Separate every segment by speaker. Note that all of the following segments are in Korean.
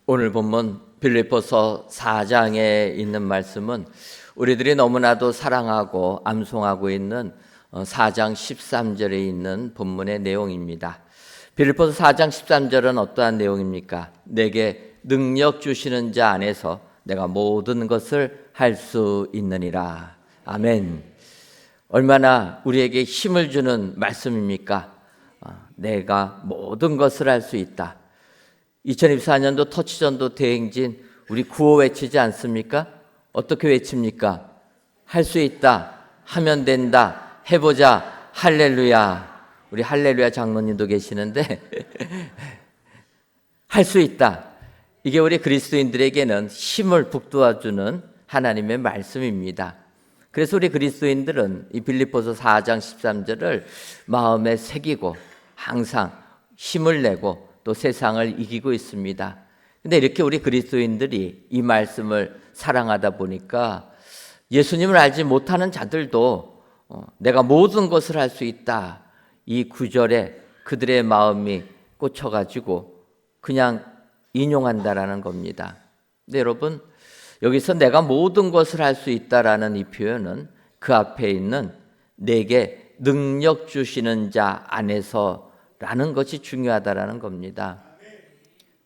Speaker 1: 오늘 본문 빌립보서 4장에 있는 말씀은 우리들이 너무나도 사랑하고 암송하고 있는 4장 13절에 있는 본문의 내용입니다. 빌립보서 4장 13절은 어떠한 내용입니까? 내게 능력 주시는 자 안에서 내가 모든 것을 할 수 있느니라. 아멘. 얼마나 우리에게 힘을 주는 말씀입니까? 내가 모든 것을 할 수 있다. 2024년도 터치전도 대행진 우리 구호 외치지 않습니까? 어떻게 외칩니까? 할 수 있다, 하면 된다, 해보자, 할렐루야. 우리 할렐루야 장로님도 계시는데 할 수 있다. 이게 우리 그리스도인들에게는 힘을 북돋아주는 하나님의 말씀입니다. 그래서 우리 그리스도인들은 이 빌립보서 4장 13절을 마음에 새기고 항상 힘을 내고 또 세상을 이기고 있습니다. 근데 이렇게 우리 그리스도인들이 이 말씀을 사랑하다 보니까 예수님을 알지 못하는 자들도 내가 모든 것을 할 수 있다. 이 구절에 그들의 마음이 꽂혀가지고 그냥 인용한다라는 겁니다. 근데 여러분, 여기서 내가 모든 것을 할 수 있다라는 이 표현은 그 앞에 있는 내게 능력 주시는 자 안에서 라는 것이 중요하다라는 겁니다.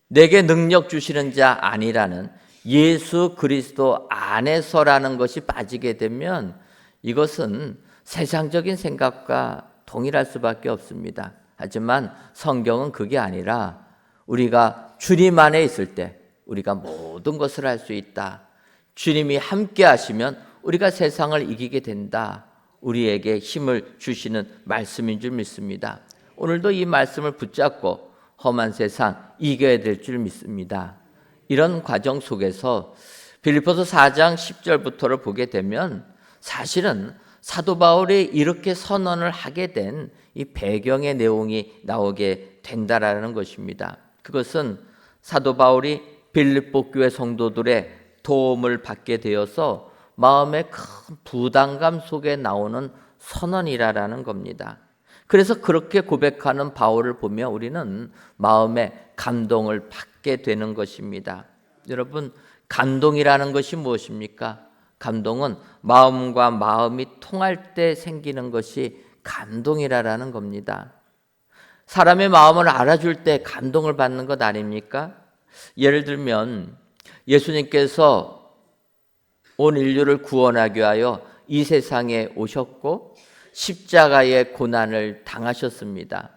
Speaker 1: 내게 능력 주시는 자 아니라는 예수 그리스도 안에서라는 것이 빠지게 되면 이것은 세상적인 생각과 동일할 수밖에 없습니다. 하지만 성경은 그게 아니라 우리가 주님 안에 있을 때 우리가 모든 것을 할 수 있다. 주님이 함께 하시면 우리가 세상을 이기게 된다. 우리에게 힘을 주시는 말씀인 줄 믿습니다. 오늘도 이 말씀을 붙잡고 험한 세상 이겨야 될 줄 믿습니다. 이런 과정 속에서 빌립보서 4장 10절부터를 보게 되면 사실은 사도 바울이 이렇게 선언을 하게 된 이 배경의 내용이 나오게 된다라는 것입니다. 그것은 사도 바울이 빌립보 교회 성도들의 도움을 받게 되어서 마음의 큰 부담감 속에 나오는 선언이라는 겁니다. 그래서 그렇게 고백하는 바울을 보며 우리는 마음의 감동을 받게 되는 것입니다. 여러분, 감동이라는 것이 무엇입니까? 감동은 마음과 마음이 통할 때 생기는 것이 감동이라는 겁니다. 사람의 마음을 알아줄 때 감동을 받는 것 아닙니까? 예를 들면 예수님께서 온 인류를 구원하기 위하여 이 세상에 오셨고 십자가의 고난을 당하셨습니다.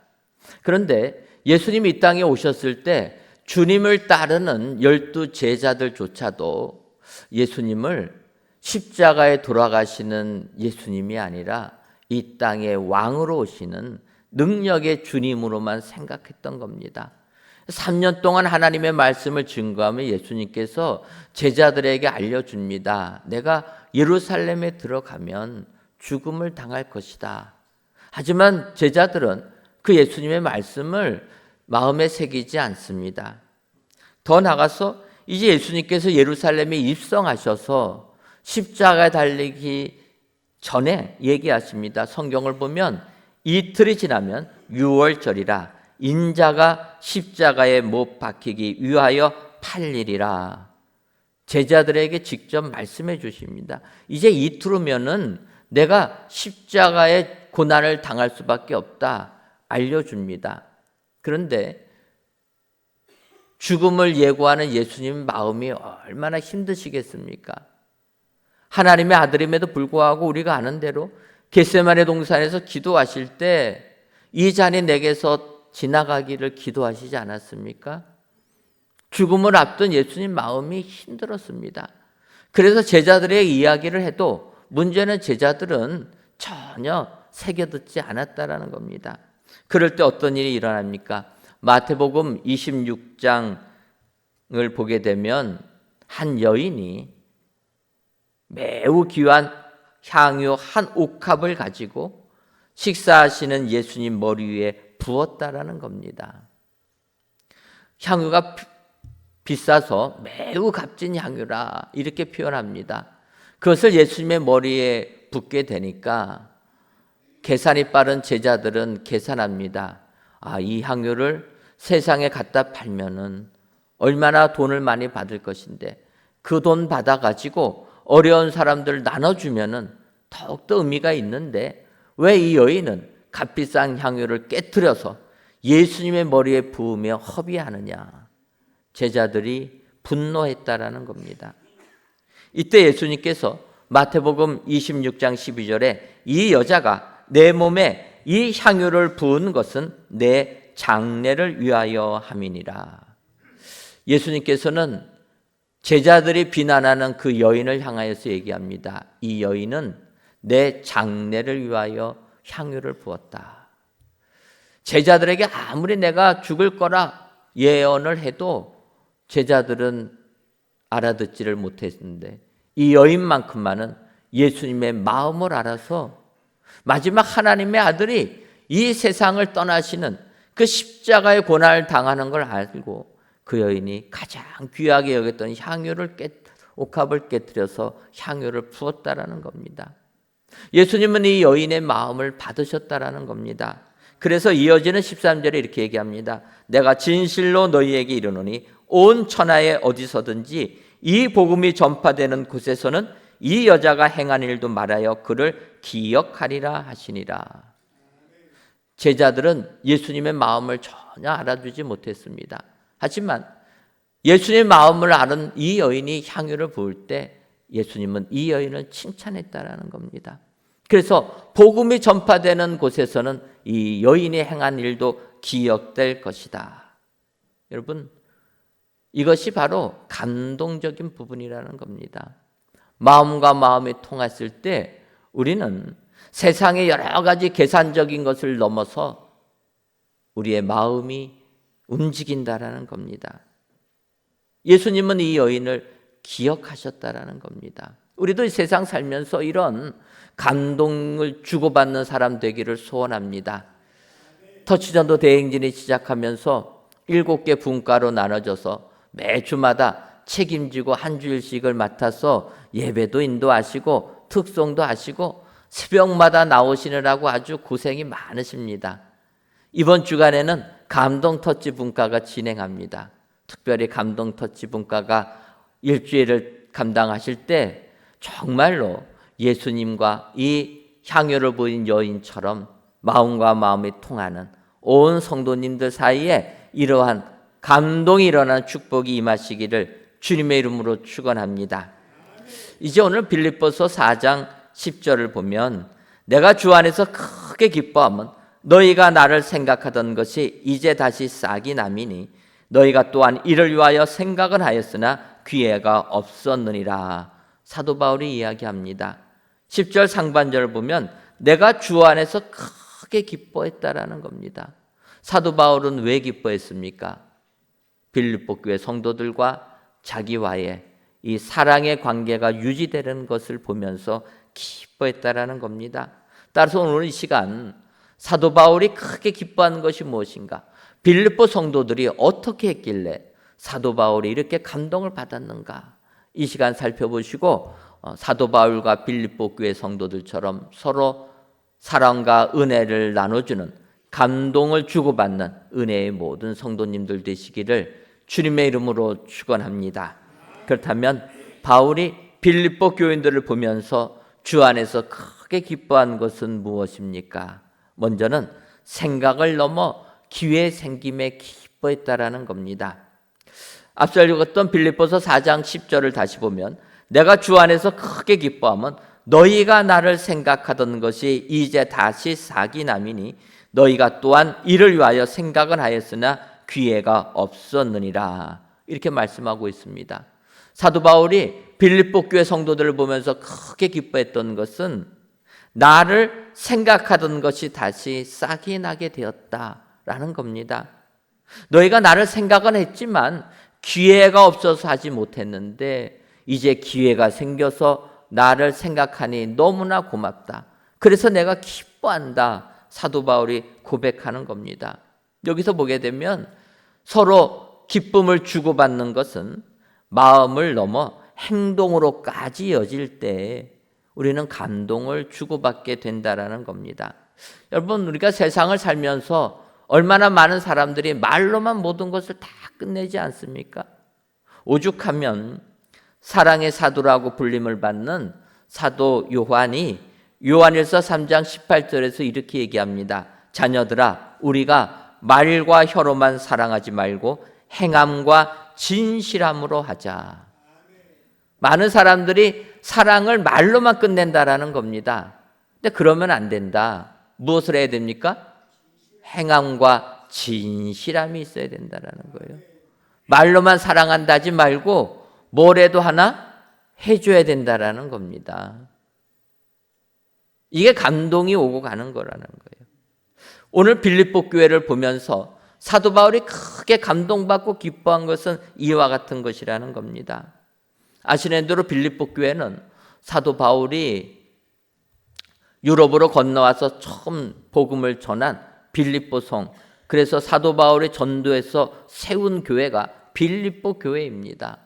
Speaker 1: 그런데 예수님이 이 땅에 오셨을 때 주님을 따르는 12 제자들조차도 예수님을 십자가에 돌아가시는 예수님이 아니라 이 땅의 왕으로 오시는 능력의 주님으로만 생각했던 겁니다. 3년 동안 하나님의 말씀을 증거하며 예수님께서 제자들에게 알려줍니다. 내가 예루살렘에 들어가면 죽음을 당할 것이다. 하지만 제자들은 그 예수님의 말씀을 마음에 새기지 않습니다. 더 나아가서 이제 예수님께서 예루살렘에 입성하셔서 십자가에 달리기 전에 얘기하십니다. 성경을 보면 이틀이 지나면 유월절이라 인자가 십자가에 못 박히기 위하여 팔리리라. 제자들에게 직접 말씀해 주십니다. 이제 이틀 후면은 내가 십자가의 고난을 당할 수밖에 없다 알려줍니다. 그런데 죽음을 예고하는 예수님 마음이 얼마나 힘드시겠습니까? 하나님의 아들임에도 불구하고 우리가 아는 대로 겟세마네 동산에서 기도하실 때 이 잔이 내게서 지나가기를 기도하시지 않았습니까? 죽음을 앞둔 예수님 마음이 힘들었습니다. 그래서 제자들의 이야기를 해도 문제는 제자들은 전혀 새겨듣지 않았다라는 겁니다. 그럴 때 어떤 일이 일어납니까? 마태복음 26장을 보게 되면 한 여인이 매우 귀한 향유 한 옥합을 가지고 식사하시는 예수님 머리 위에 부었다라는 겁니다. 향유가 비싸서 매우 값진 향유라 이렇게 표현합니다. 그것을 예수님의 머리에 붓게 되니까 계산이 빠른 제자들은 계산합니다. 이 향유를 세상에 갖다 팔면은 얼마나 돈을 많이 받을 것인데 그 돈 받아가지고 어려운 사람들 나눠주면은 더욱더 의미가 있는데 왜 이 여인은 값비싼 향유를 깨트려서 예수님의 머리에 부으며 허비하느냐? 제자들이 분노했다라는 겁니다. 이때 예수님께서 마태복음 26장 12절에 이 여자가 내 몸에 이 향유를 부은 것은 내 장례를 위하여 함이니라. 예수님께서는 제자들이 비난하는 그 여인을 향하여서 얘기합니다. 이 여인은 내 장례를 위하여 향유를 부었다. 제자들에게 아무리 내가 죽을 거라 예언을 해도 제자들은 알아듣지를 못했는데 이 여인만큼만은 예수님의 마음을 알아서 마지막 하나님의 아들이 이 세상을 떠나시는 그 십자가의 고난을 당하는 걸 알고 그 여인이 가장 귀하게 여겼던 옥합을 깨뜨려서 향유를 부었다라는 겁니다. 예수님은 이 여인의 마음을 받으셨다라는 겁니다. 그래서 이어지는 13절에 이렇게 얘기합니다. 내가 진실로 너희에게 이르노니 온 천하에 어디서든지 이 복음이 전파되는 곳에서는 이 여자가 행한 일도 말하여 그를 기억하리라 하시니라. 제자들은 예수님의 마음을 전혀 알아주지 못했습니다. 하지만 예수님의 마음을 아는 이 여인이 향유를 부을 때 예수님은 이 여인을 칭찬했다라는 겁니다. 그래서 복음이 전파되는 곳에서는 이 여인이 행한 일도 기억될 것이다. 여러분, 이것이 바로 감동적인 부분이라는 겁니다. 마음과 마음이 통했을 때 우리는 세상의 여러 가지 계산적인 것을 넘어서 우리의 마음이 움직인다라는 겁니다. 예수님은 이 여인을 기억하셨다라는 겁니다. 우리도 이 세상 살면서 이런 감동을 주고받는 사람 되기를 소원합니다. 터치전도 대행진이 시작하면서 7개 분과로 나눠져서 매주마다 책임지고 한 주일씩을 맡아서 예배도 인도하시고 특송도 하시고 새벽마다 나오시느라고 아주 고생이 많으십니다. 이번 주간에는 감동 터치 분과가 진행합니다. 특별히 감동 터치 분과가 일주일을 감당하실 때 정말로 예수님과 이 향유를 부인 여인처럼 마음과 마음이 통하는 온 성도님들 사이에 이러한 감동이 일어나는 축복이 임하시기를 주님의 이름으로 축원합니다. 이제 오늘 빌립보서 4장 10절을 보면 내가 주 안에서 크게 기뻐하면 너희가 나를 생각하던 것이 이제 다시 싹이 남이니 너희가 또한 이를 위하여 생각은 하였으나 기회가 없었느니라. 사도 바울이 이야기합니다. 10절 상반절을 보면 내가 주 안에서 크게 기뻐했다라는 겁니다. 사도 바울은 왜 기뻐했습니까? 빌립보 교회 성도들과 자기와의 이 사랑의 관계가 유지되는 것을 보면서 기뻐했다라는 겁니다. 따라서 오늘 이 시간 사도 바울이 크게 기뻐한 것이 무엇인가? 빌립보 성도들이 어떻게 했길래 사도 바울이 이렇게 감동을 받았는가? 이 시간 살펴보시고 사도 바울과 빌립보 교회 성도들처럼 서로 사랑과 은혜를 나눠주는 감동을 주고받는 은혜의 모든 성도님들 되시기를 주님의 이름으로 축원합니다. 그렇다면 바울이 빌립보 교인들을 보면서 주 안에서 크게 기뻐한 것은 무엇입니까? 먼저는 생각을 넘어 기회 생김에 기뻐했다라는 겁니다. 앞서 읽었던 빌립보서 4장 10절을 다시 보면 내가 주 안에서 크게 기뻐하면 너희가 나를 생각하던 것이 이제 다시 싹이 남이니 너희가 또한 이를 위하여 생각은 하였으나 기회가 없었느니라. 이렇게 말씀하고 있습니다. 사도 바울이 빌립보 교회 성도들을 보면서 크게 기뻐했던 것은 나를 생각하던 것이 다시 싹이 나게 되었다라는 겁니다. 너희가 나를 생각은 했지만 기회가 없어서 하지 못했는데 이제 기회가 생겨서 나를 생각하니 너무나 고맙다. 그래서 내가 기뻐한다. 사도 바울이 고백하는 겁니다. 여기서 보게 되면 서로 기쁨을 주고받는 것은 마음을 넘어 행동으로까지 이어질 때 우리는 감동을 주고받게 된다라는 겁니다. 여러분, 우리가 세상을 살면서 얼마나 많은 사람들이 말로만 모든 것을 다 끝내지 않습니까? 오죽하면 사랑의 사도라고 불림을 받는 사도 요한이 요한일서 3장 18절에서 이렇게 얘기합니다. 자녀들아, 우리가 말과 혀로만 사랑하지 말고 행함과 진실함으로 하자. 많은 사람들이 사랑을 말로만 끝낸다라는 겁니다. 근데 그러면 안 된다. 무엇을 해야 됩니까? 행함과 진실함이 있어야 된다라는 거예요. 말로만 사랑한다 하지 말고 뭐라도 하나 해줘야 된다라는 겁니다. 이게 감동이 오고 가는 거라는 거예요. 오늘 빌립보 교회를 보면서 사도 바울이 크게 감동받고 기뻐한 것은 이와 같은 것이라는 겁니다. 아시는 대로 빌립보 교회는 사도 바울이 유럽으로 건너와서 처음 복음을 전한 빌립보 성, 그래서 사도 바울이 전도해서 세운 교회가 빌립보 교회입니다.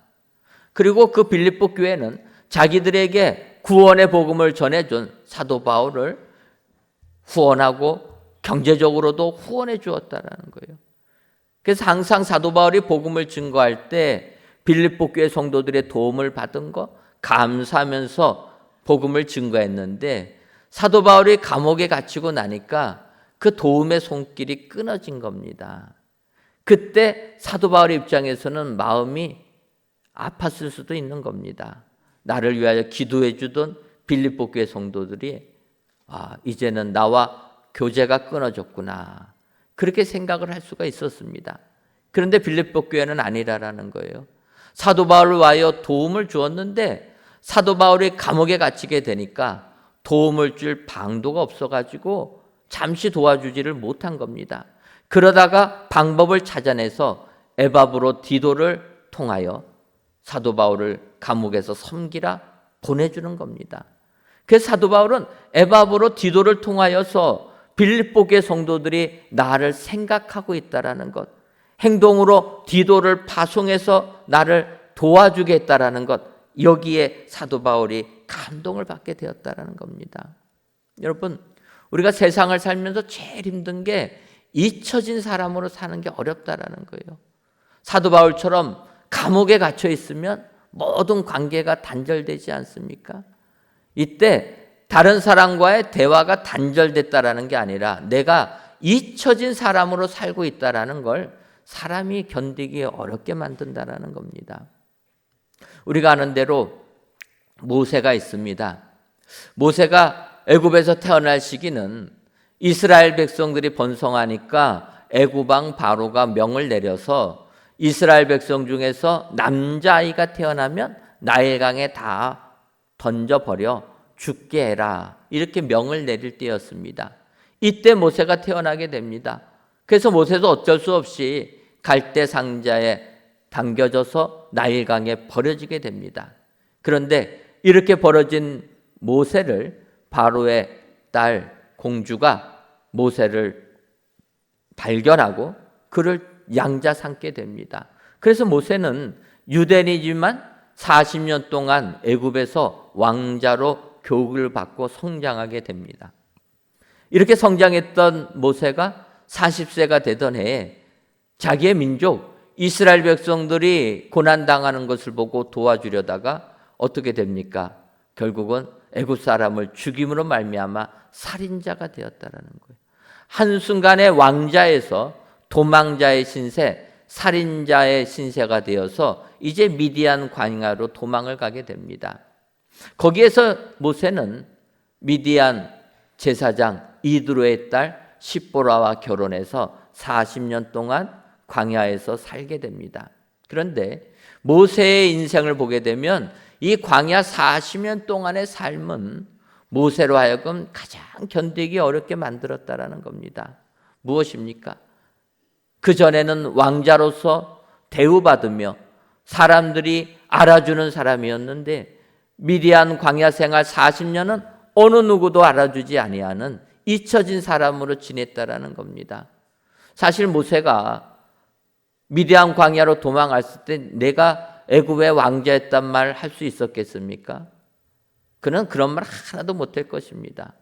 Speaker 1: 그리고 그 빌립보 교회는 자기들에게 구원의 복음을 전해준 사도 바울을 후원하고 경제적으로도 후원해 주었다라는 거예요. 그래서 항상 사도 바울이 복음을 증거할 때 빌립보 교회 성도들의 도움을 받은 거 감사하면서 복음을 증거했는데, 사도 바울이 감옥에 갇히고 나니까 그 도움의 손길이 끊어진 겁니다. 그때 사도 바울의 입장에서는 마음이 아팠을 수도 있는 겁니다. 나를 위하여 기도해 주던 빌립보 교회 성도들이 이제는 나와 교제가 끊어졌구나, 그렇게 생각을 할 수가 있었습니다. 그런데 빌립보 교회는 아니라라는 거예요. 사도 바울을 위하여 도움을 주었는데 사도 바울이 감옥에 갇히게 되니까 도움을 줄 방도가 없어가지고 잠시 도와주지를 못한 겁니다. 그러다가 방법을 찾아내서 에바브로 디도를 통하여 사도 바울을 감옥에서 섬기라 보내주는 겁니다. 그래서 사도 바울은 에바브로 디도를 통하여서 빌립보 교회 성도들이 나를 생각하고 있다라는 것, 행동으로 디도를 파송해서 나를 도와주겠다라는 것, 여기에 사도 바울이 감동을 받게 되었다라는 겁니다. 여러분, 우리가 세상을 살면서 제일 힘든 게 잊혀진 사람으로 사는 게 어렵다라는 거예요. 사도 바울처럼 감옥에 갇혀 있으면 모든 관계가 단절되지 않습니까? 이때 다른 사람과의 대화가 단절됐다라는 게 아니라 내가 잊혀진 사람으로 살고 있다라는 걸 사람이 견디기 어렵게 만든다라는 겁니다. 우리가 아는 대로 모세가 있습니다. 모세가 애굽에서 태어날 시기는 이스라엘 백성들이 번성하니까 애굽 왕 바로가 명을 내려서 이스라엘 백성 중에서 남자아이가 태어나면 나일강에 다 던져버려 죽게 해라, 이렇게 명을 내릴 때였습니다. 이때 모세가 태어나게 됩니다. 그래서 모세도 어쩔 수 없이 갈대 상자에 담겨져서 나일강에 버려지게 됩니다. 그런데 이렇게 벌어진 모세를 바로의 딸 공주가 모세를 발견하고 그를 양자 삼게 됩니다. 그래서 모세는 유대인이지만 40년 동안 애굽에서 왕자로 교육을 받고 성장하게 됩니다. 이렇게 성장했던 모세가 40세가 되던 해에 자기의 민족 이스라엘 백성들이 고난당하는 것을 보고 도와주려다가 어떻게 됩니까? 결국은 애굽 사람을 죽임으로 말미암아 살인자가 되었다라는 거예요. 한순간에 왕자에서 도망자의 신세, 살인자의 신세가 되어서 이제 미디안 광야로 도망을 가게 됩니다. 거기에서 모세는 미디안 제사장 이드로의 딸 십보라와 결혼해서 40년 동안 광야에서 살게 됩니다. 그런데 모세의 인생을 보게 되면 이 광야 40년 동안의 삶은 모세로 하여금 가장 견디기 어렵게 만들었다라는 겁니다. 무엇입니까? 그전에는 왕자로서 대우받으며 사람들이 알아주는 사람이었는데 미디안 광야 생활 40년은 어느 누구도 알아주지 아니하는 잊혀진 사람으로 지냈다라는 겁니다. 사실 모세가 미디안 광야로 도망갔을 때 내가 애굽의 왕자였단 말 할 수 있었겠습니까? 그는 그런 말 하나도 못할 것입니다.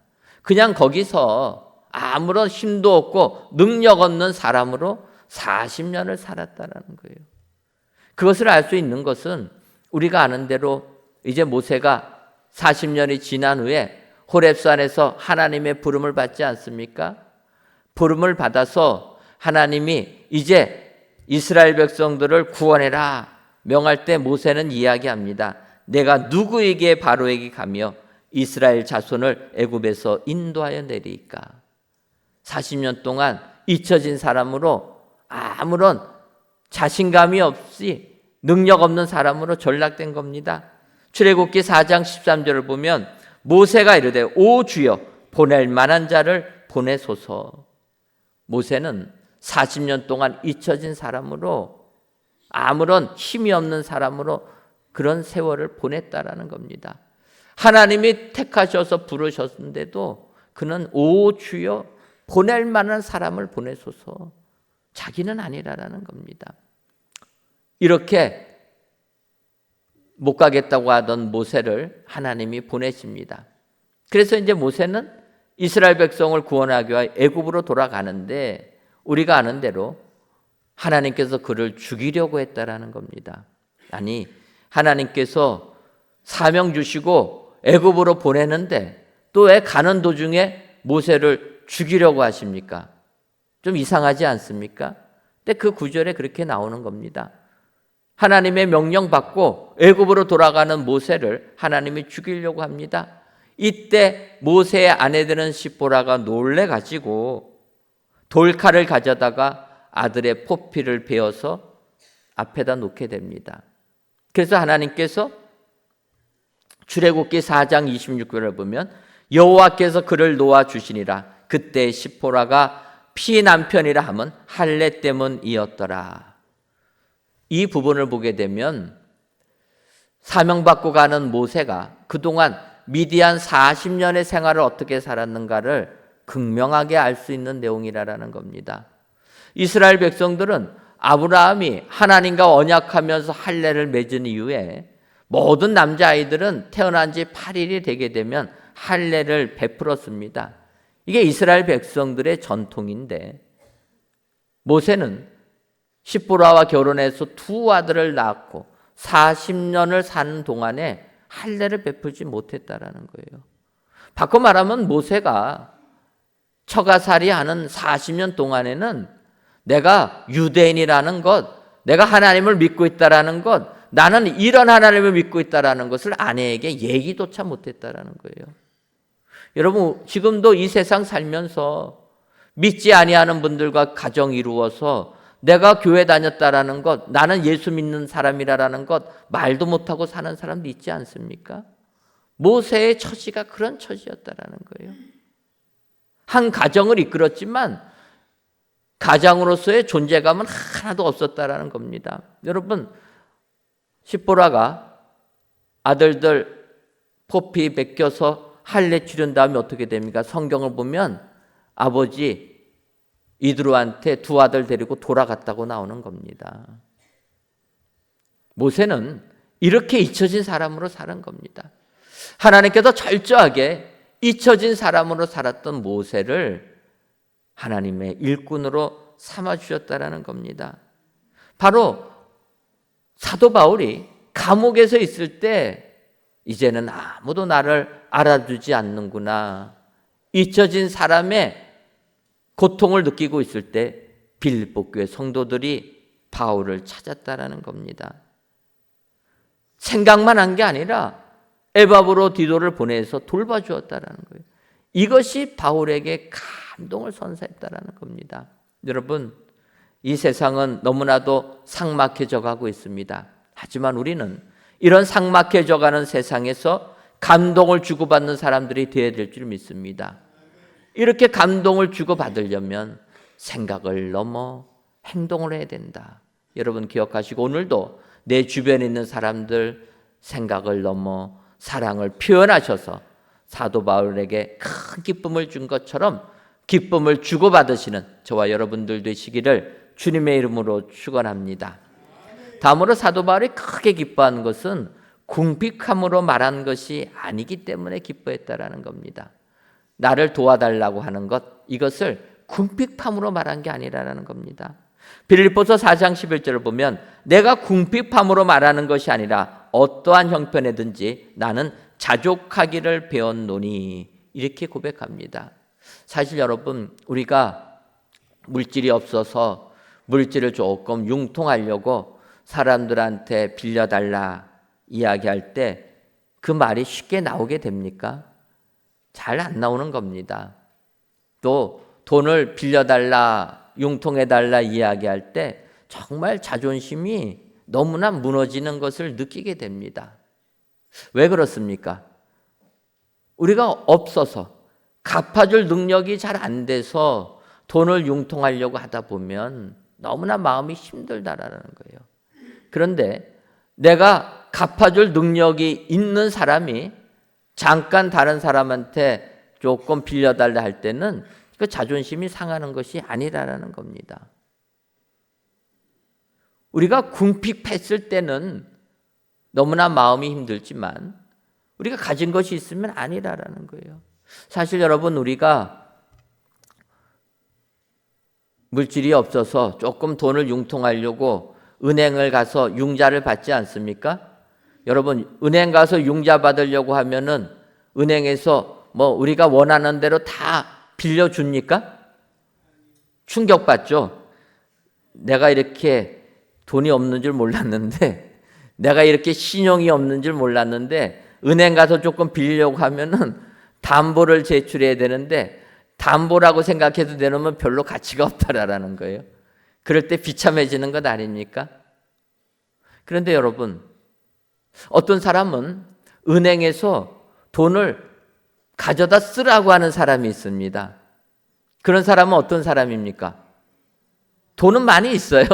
Speaker 1: 그냥 거기서 아무런 힘도 없고 능력 없는 사람으로 40년을 살았다는 거예요. 그것을 알 수 있는 것은 우리가 아는 대로 이제 모세가 40년이 지난 후에 호렙산에서 하나님의 부름을 받지 않습니까? 부름을 받아서 하나님이 이제 이스라엘 백성들을 구원해라 명할 때 모세는 이야기합니다. 내가 누구에게 바로에게 가며 이스라엘 자손을 애굽에서 인도하여 내리까? 40년 동안 잊혀진 사람으로 아무런 자신감이 없이 능력 없는 사람으로 전락된 겁니다. 출애굽기 4장 13절을 보면 모세가 이르되 오 주여 보낼 만한 자를 보내소서. 모세는 40년 동안 잊혀진 사람으로 아무런 힘이 없는 사람으로 그런 세월을 보냈다라는 겁니다. 하나님이 택하셔서 부르셨는데도 그는 오 주여 보낼 만한 사람을 보내소서. 자기는 아니라라는 겁니다. 이렇게 못 가겠다고 하던 모세를 하나님이 보내십니다. 그래서 이제 모세는 이스라엘 백성을 구원하기 위해 애굽으로 돌아가는데 우리가 아는 대로 하나님께서 그를 죽이려고 했다라는 겁니다. 아니, 하나님께서 사명 주시고 애굽으로 보내는데 또 왜 가는 도중에 모세를 죽이려고 하십니까? 좀 이상하지 않습니까? 근데 그 구절에 그렇게 나오는 겁니다. 하나님의 명령 받고 애굽으로 돌아가는 모세를 하나님이 죽이려고 합니다. 이때 모세의 아내 되는 시보라가 놀래 가지고 돌칼을 가져다가 아들의 포피를 베어서 앞에다 놓게 됩니다. 그래서 하나님께서 출애굽기 4장 26절을 보면 여호와께서 그를 놓아 주시니라. 그때 시보라가 피남편이라 함은 할례 때문이었더라. 이 부분을 보게 되면 사명받고 가는 모세가 그동안 미디안 40년의 생활을 어떻게 살았는가를 극명하게 알 수 있는 내용이라는 겁니다. 이스라엘 백성들은 아브라함이 하나님과 언약하면서 할례를 맺은 이후에 모든 남자아이들은 태어난 지 8일이 되게 되면 할례를 베풀었습니다. 이게 이스라엘 백성들의 전통인데 모세는 시보라와 결혼해서 두 아들을 낳았고 40년을 사는 동안에 할례를 베풀지 못했다라는 거예요. 바꿔 말하면 모세가 처가살이 하는 40년 동안에는 내가 유대인이라는 것, 내가 하나님을 믿고 있다라는 것, 나는 이런 하나님을 믿고 있다라는 것을 아내에게 얘기조차 못했다라는 거예요. 여러분, 지금도 이 세상 살면서 믿지 아니하는 분들과 가정 이루어서 내가 교회 다녔다라는 것, 나는 예수 믿는 사람이라는 것 말도 못하고 사는 사람도 있지 않습니까? 모세의 처지가 그런 처지였다라는 거예요. 한 가정을 이끌었지만 가장으로서의 존재감은 하나도 없었다라는 겁니다. 여러분, 시보라가 아들들 포피 베껴서 할례 치른 다음에 어떻게 됩니까? 성경을 보면 아버지 이드로한테 두 아들 데리고 돌아갔다고 나오는 겁니다. 모세는 이렇게 잊혀진 사람으로 사는 겁니다. 하나님께서 철저하게 잊혀진 사람으로 살았던 모세를 하나님의 일꾼으로 삼아주셨다라는 겁니다. 바로 사도 바울이 감옥에서 있을 때 이제는 아무도 나를 알아주지 않는구나, 잊혀진 사람의 고통을 느끼고 있을 때 빌립보 교회 성도들이 바울을 찾았다라는 겁니다. 생각만 한 게 아니라 에바브로 디도를 보내서 돌봐주었다라는 거예요. 이것이 바울에게 감동을 선사했다라는 겁니다. 여러분, 이 세상은 너무나도 삭막해져 가고 있습니다. 하지만 우리는 이런 삭막해져 가는 세상에서 감동을 주고받는 사람들이 되어야 될 줄 믿습니다. 이렇게 감동을 주고받으려면 생각을 넘어 행동을 해야 된다. 여러분 기억하시고 오늘도 내 주변에 있는 사람들 생각을 넘어 사랑을 표현하셔서 사도 바울에게 큰 기쁨을 준 것처럼 기쁨을 주고받으시는 저와 여러분들 되시기를 주님의 이름으로 축원합니다. 다음으로 사도 바울이 크게 기뻐한 것은 궁핍함으로 말한 것이 아니기 때문에 기뻐했다라는 겁니다. 나를 도와달라고 하는 것, 이것을 궁핍함으로 말한 게 아니라는 겁니다. 빌립보서 4장 11절을 보면 내가 궁핍함으로 말하는 것이 아니라 어떠한 형편에든지 나는 자족하기를 배웠노니 이렇게 고백합니다. 사실 여러분, 우리가 물질이 없어서 물질을 조금 융통하려고 사람들한테 빌려달라 이야기할 때 그 말이 쉽게 나오게 됩니까? 잘 안 나오는 겁니다. 또 돈을 빌려달라, 융통해달라 이야기할 때 정말 자존심이 너무나 무너지는 것을 느끼게 됩니다. 왜 그렇습니까? 우리가 없어서 갚아줄 능력이 잘 안 돼서 돈을 융통하려고 하다 보면 너무나 마음이 힘들다라는 거예요. 그런데 내가 갚아줄 능력이 있는 사람이 잠깐 다른 사람한테 조금 빌려달라 할 때는 그 자존심이 상하는 것이 아니라는 겁니다. 우리가 궁핍했을 때는 너무나 마음이 힘들지만 우리가 가진 것이 있으면 아니라는 거예요. 사실 여러분, 우리가 물질이 없어서 조금 돈을 융통하려고 은행을 가서 융자를 받지 않습니까? 여러분, 은행 가서 융자 받으려고 하면은 은행에서 우리가 원하는 대로 다 빌려줍니까? 충격받죠? 내가 이렇게 돈이 없는 줄 몰랐는데, 내가 이렇게 신용이 없는 줄 몰랐는데 은행 가서 조금 빌리려고 하면은 담보를 제출해야 되는데 담보라고 생각해서 내놓으면 별로 가치가 없다라는 거예요. 그럴 때 비참해지는 것 아닙니까? 그런데 여러분, 어떤 사람은 은행에서 돈을 가져다 쓰라고 하는 사람이 있습니다. 그런 사람은 어떤 사람입니까? 돈은 많이 있어요.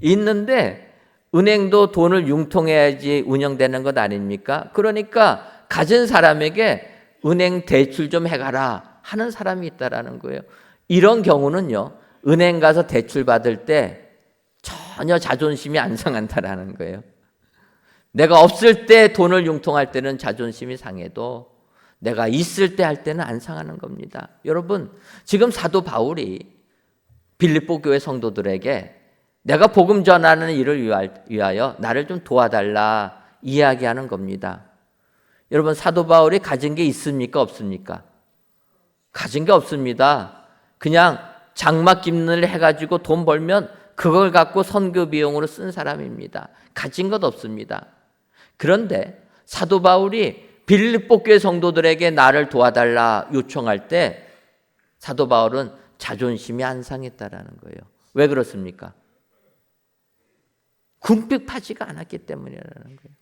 Speaker 1: 있는데 은행도 돈을 융통해야지 운영되는 것 아닙니까? 그러니까 가진 사람에게 은행 대출 좀 해가라 하는 사람이 있다라는 거예요. 이런 경우는요, 은행 가서 대출 받을 때 전혀 자존심이 안 상한다라는 거예요. 내가 없을 때 돈을 융통할 때는 자존심이 상해도 내가 있을 때 할 때는 안 상하는 겁니다. 여러분, 지금 사도 바울이 빌립보 교회 성도들에게 내가 복음 전하는 일을 위하여 나를 좀 도와달라 이야기하는 겁니다. 여러분, 사도 바울이 가진 게 있습니까? 없습니까? 가진 게 없습니다. 그냥 장막 깁는을 해가지고 돈 벌면 그걸 갖고 선교 비용으로 쓴 사람입니다. 가진 것 없습니다. 그런데 사도 바울이 빌립보 교회 성도들에게 나를 도와달라 요청할 때 사도 바울은 자존심이 안 상했다라는 거예요. 왜 그렇습니까? 궁핍하지가 않았기 때문이라는 거예요.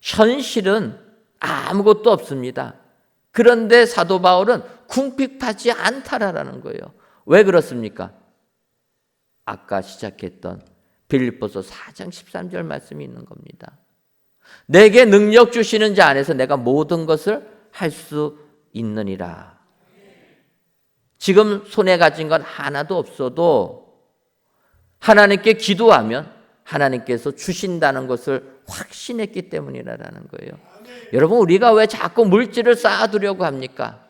Speaker 1: 현실은 아무것도 없습니다. 그런데 사도 바울은 궁핍하지 않다라는 거예요. 왜 그렇습니까? 아까 시작했던 빌립보서 4장 13절 말씀이 있는 겁니다. 내게 능력 주시는 자 안에서 내가 모든 것을 할 수 있느니라. 지금 손에 가진 건 하나도 없어도 하나님께 기도하면 하나님께서 주신다는 것을 확신했기 때문이라는 거예요. 여러분, 우리가 왜 자꾸 물질을 쌓아두려고 합니까?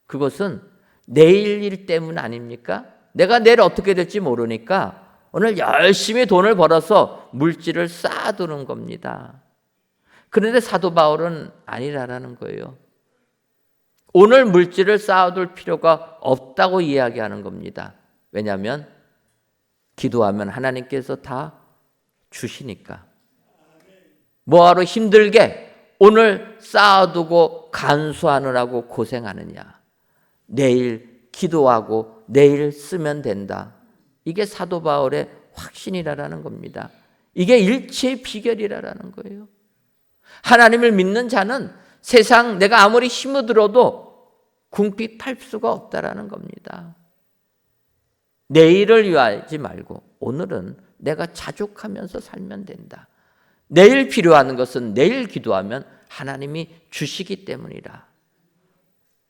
Speaker 1: 그것은 내일 일 때문 아닙니까? 내가 내일 어떻게 될지 모르니까 오늘 열심히 돈을 벌어서 물질을 쌓아두는 겁니다. 그런데 사도 바울은 아니라는 거예요. 오늘 물질을 쌓아둘 필요가 없다고 이야기하는 겁니다. 왜냐하면 기도하면 하나님께서 다 주시니까. 뭐하러 힘들게 오늘 쌓아두고 간수하느라고 고생하느냐. 내일 기도하고 내일 쓰면 된다. 이게 사도 바울의 확신이라는 겁니다. 이게 일체의 비결이라는 거예요. 하나님을 믿는 자는 세상 내가 아무리 힘을 들어도 궁핍할 수가 없다라는 겁니다. 내일을 위하지 말고 오늘은 내가 자족하면서 살면 된다. 내일 필요한 것은 내일 기도하면 하나님이 주시기 때문이라.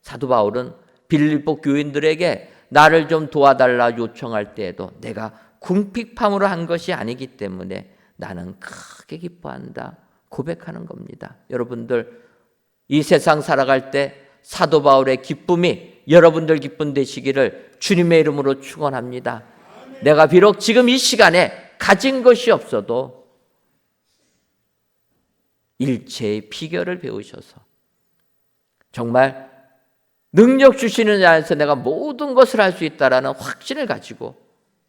Speaker 1: 사도 바울은 빌립보 교인들에게 나를 좀 도와달라 요청할 때에도 내가 궁핍함으로 한 것이 아니기 때문에 나는 크게 기뻐한다 고백하는 겁니다. 여러분들, 이 세상 살아갈 때 사도 바울의 기쁨이 여러분들 기쁨 되시기를 주님의 이름으로 축원합니다. 내가 비록 지금 이 시간에 가진 것이 없어도 일체의 비결을 배우셔서 정말 능력 주시는 자에서 내가 모든 것을 할 수 있다라는 확신을 가지고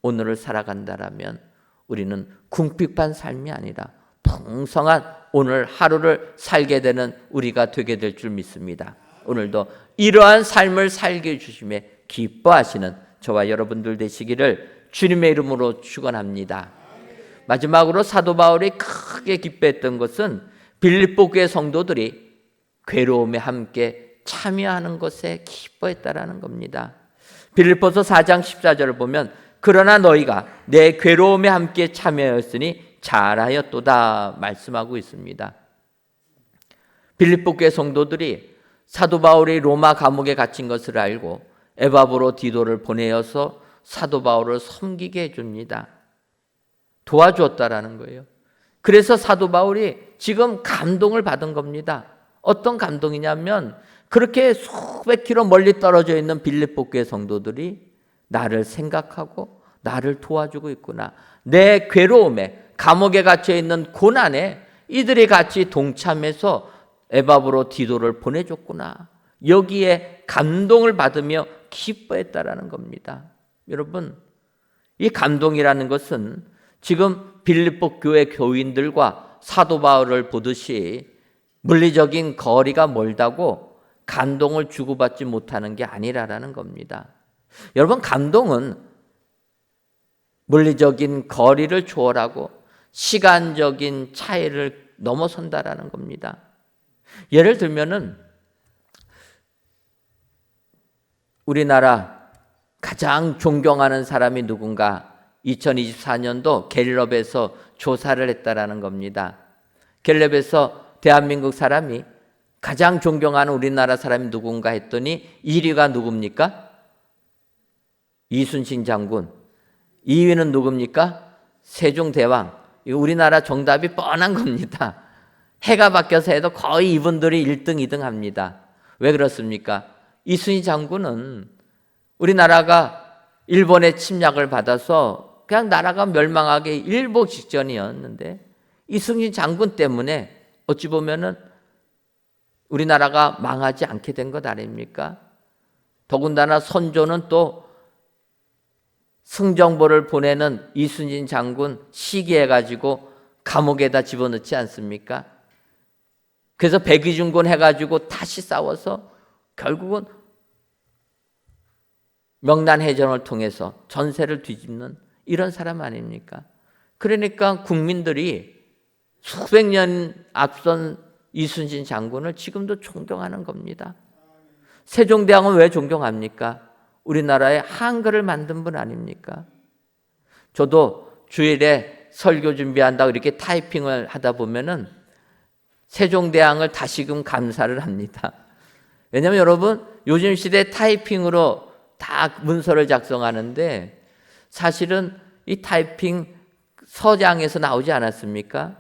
Speaker 1: 오늘을 살아간다라면 우리는 궁핍한 삶이 아니라 풍성한 오늘 하루를 살게 되는 우리가 되게 될 줄 믿습니다. 오늘도 이러한 삶을 살게 해주심에 기뻐하시는 저와 여러분들 되시기를 주님의 이름으로 축원합니다. 마지막으로 사도 바울이 크게 기뻐했던 것은 빌립보 교회 성도들이 괴로움에 함께 참여하는 것에 기뻐했다라는 겁니다. 빌립보서 4장 14절을 보면 그러나 너희가 내 괴로움에 함께 참여하였으니 잘하였도다 말씀하고 있습니다. 빌립보 교회 성도들이 사도 바울이 로마 감옥에 갇힌 것을 알고 에바브로 디도를 보내어서 사도 바울을 섬기게 해줍니다. 도와주었다라는 거예요. 그래서 사도 바울이 지금 감동을 받은 겁니다. 어떤 감동이냐면 그렇게 수백 킬로 멀리 떨어져 있는 빌립보 교회 성도들이 나를 생각하고 나를 도와주고 있구나. 내 괴로움에 감옥에 갇혀 있는 고난에 이들이 같이 동참해서 에바브로 디도를 보내줬구나. 여기에 감동을 받으며 기뻐했다라는 겁니다. 여러분, 이 감동이라는 것은 지금 빌립보 교회 교인들과 사도 바울을 보듯이 물리적인 거리가 멀다고 감동을 주고받지 못하는 게 아니라는 겁니다. 여러분, 감동은 물리적인 거리를 초월하고 시간적인 차이를 넘어선다라는 겁니다. 예를 들면은 우리나라 가장 존경하는 사람이 누군가 2024년도 갤럽에서 조사를 했다라는 겁니다. 갤럽에서 대한민국 사람이 가장 존경하는 우리나라 사람이 누군가 했더니 1위가 누굽니까? 이순신 장군. 2위는 누굽니까? 세종대왕. 우리나라 정답이 뻔한 겁니다. 해가 바뀌어서 해도 거의 이분들이 1등, 2등 합니다. 왜 그렇습니까? 이순신 장군은 우리나라가 일본의 침략을 받아서 그냥 나라가 멸망하기 일보 직전이었는데 이순신 장군 때문에 어찌 보면은 우리나라가 망하지 않게 된 것 아닙니까? 더군다나 선조는 또 승정보를 보내는 이순신 장군 시기해가지고 감옥에다 집어넣지 않습니까? 그래서 백의중군 해가지고 다시 싸워서 결국은 명란해전을 통해서 전세를 뒤집는 이런 사람 아닙니까? 그러니까 국민들이 수백 년 앞선 이순신 장군을 지금도 존경하는 겁니다. 세종대왕은 왜 존경합니까? 우리나라에 한글을 만든 분 아닙니까? 저도 주일에 설교 준비한다고 이렇게 타이핑을 하다 보면은 세종대왕을 다시금 감사를 합니다. 왜냐하면 여러분 요즘 시대 타이핑으로 다 문서를 작성하는데 사실은 이 타이핑 서장에서 나오지 않았습니까?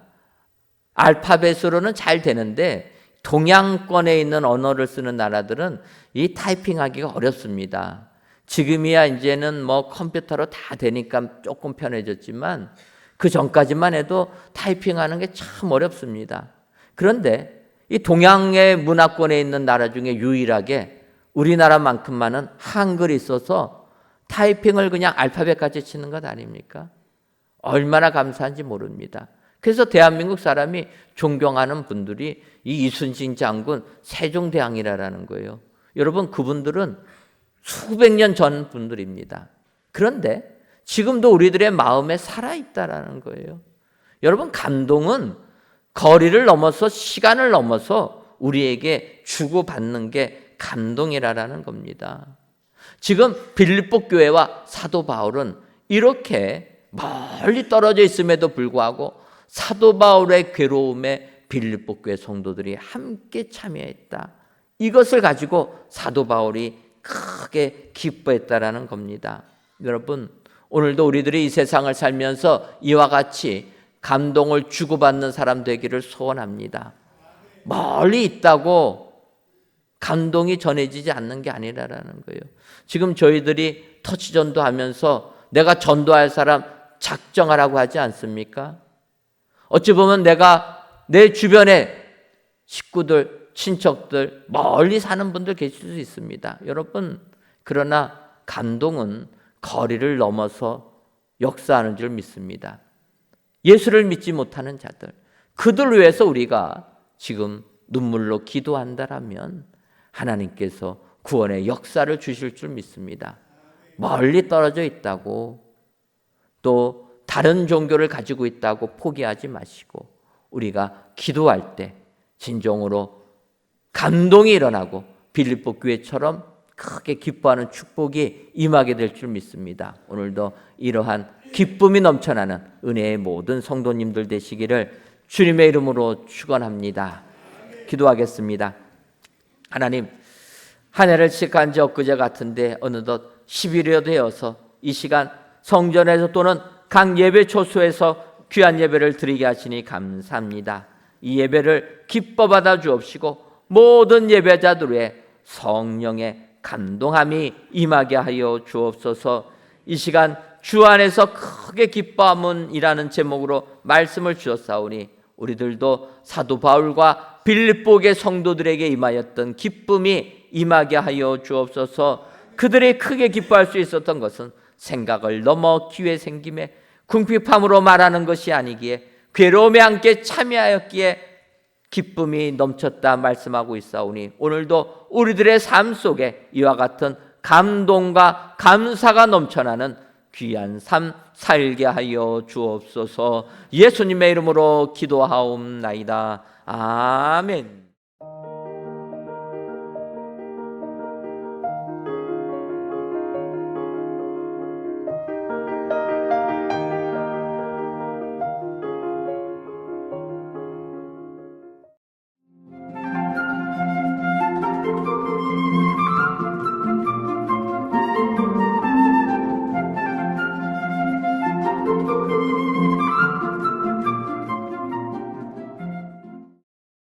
Speaker 1: 알파벳으로는 잘 되는데 동양권에 있는 언어를 쓰는 나라들은 이 타이핑하기가 어렵습니다. 지금이야 이제는 뭐 컴퓨터로 다 되니까 조금 편해졌지만 그 전까지만 해도 타이핑하는 게 참 어렵습니다. 그런데 이 동양의 문화권에 있는 나라 중에 유일하게 우리나라만큼만은 한글이 있어서 타이핑을 그냥 알파벳같이 치는 것 아닙니까? 얼마나 감사한지 모릅니다. 그래서 대한민국 사람이 존경하는 분들이 이 이순신 장군 세종대왕이라는 거예요. 여러분 그분들은 수백 년 전 분들입니다. 그런데 지금도 우리들의 마음에 살아있다라는 거예요. 여러분 감동은 거리를 넘어서 시간을 넘어서 우리에게 주고받는 게 감동이라는 겁니다. 지금 빌립보 교회와 사도 바울은 이렇게 멀리 떨어져 있음에도 불구하고 사도 바울의 괴로움에 빌립보 교회 성도들이 함께 참여했다. 이것을 가지고 사도 바울이 크게 기뻐했다라는 겁니다. 여러분 오늘도 우리들이 이 세상을 살면서 이와 같이 감동을 주고받는 사람 되기를 소원합니다. 멀리 있다고 감동이 전해지지 않는 게 아니라는 거예요. 지금 저희들이 터치전도 하면서 내가 전도할 사람 작정하라고 하지 않습니까? 어찌 보면 내가 내 주변에 식구들, 친척들, 멀리 사는 분들 계실 수 있습니다. 여러분, 그러나 감동은 거리를 넘어서 역사하는 줄 믿습니다. 예수를 믿지 못하는 자들, 그들 위해서 우리가 지금 눈물로 기도한다라면 하나님께서 구원의 역사를 주실 줄 믿습니다. 멀리 떨어져 있다고, 또 다른 종교를 가지고 있다고 포기하지 마시고 우리가 기도할 때 진정으로 감동이 일어나고 빌립보 교회처럼 크게 기뻐하는 축복이 임하게 될 줄 믿습니다. 오늘도 이러한 기쁨이 넘쳐나는 은혜의 모든 성도님들 되시기를 주님의 이름으로 축원합니다. 기도하겠습니다. 하나님, 한 해를 시작한 지 엊그제 같은데 어느덧 10일이 되어서 이 시간 성전에서 또는 각 예배 초소에서 귀한 예배를 드리게 하시니 감사합니다. 이 예배를 기뻐 받아 주옵시고 모든 예배자들의 성령의 감동함이 임하게 하여 주옵소서. 이 시간 주 안에서 크게 기뻐함은이라는 제목으로 말씀을 주셨사오니 우리들도 사도 바울과 빌립보의 성도들에게 임하였던 기쁨이 임하게 하여 주옵소서. 그들이 크게 기뻐할 수 있었던 것은 생각을 넘어 기회 생김에 궁핍함으로 말하는 것이 아니기에 괴로움에 함께 참여하였기에 기쁨이 넘쳤다 말씀하고 있사오니 오늘도 우리들의 삶 속에 이와 같은 감동과 감사가 넘쳐나는 귀한 삶 살게 하여 주옵소서. 예수님의 이름으로 기도하옵나이다. 아멘.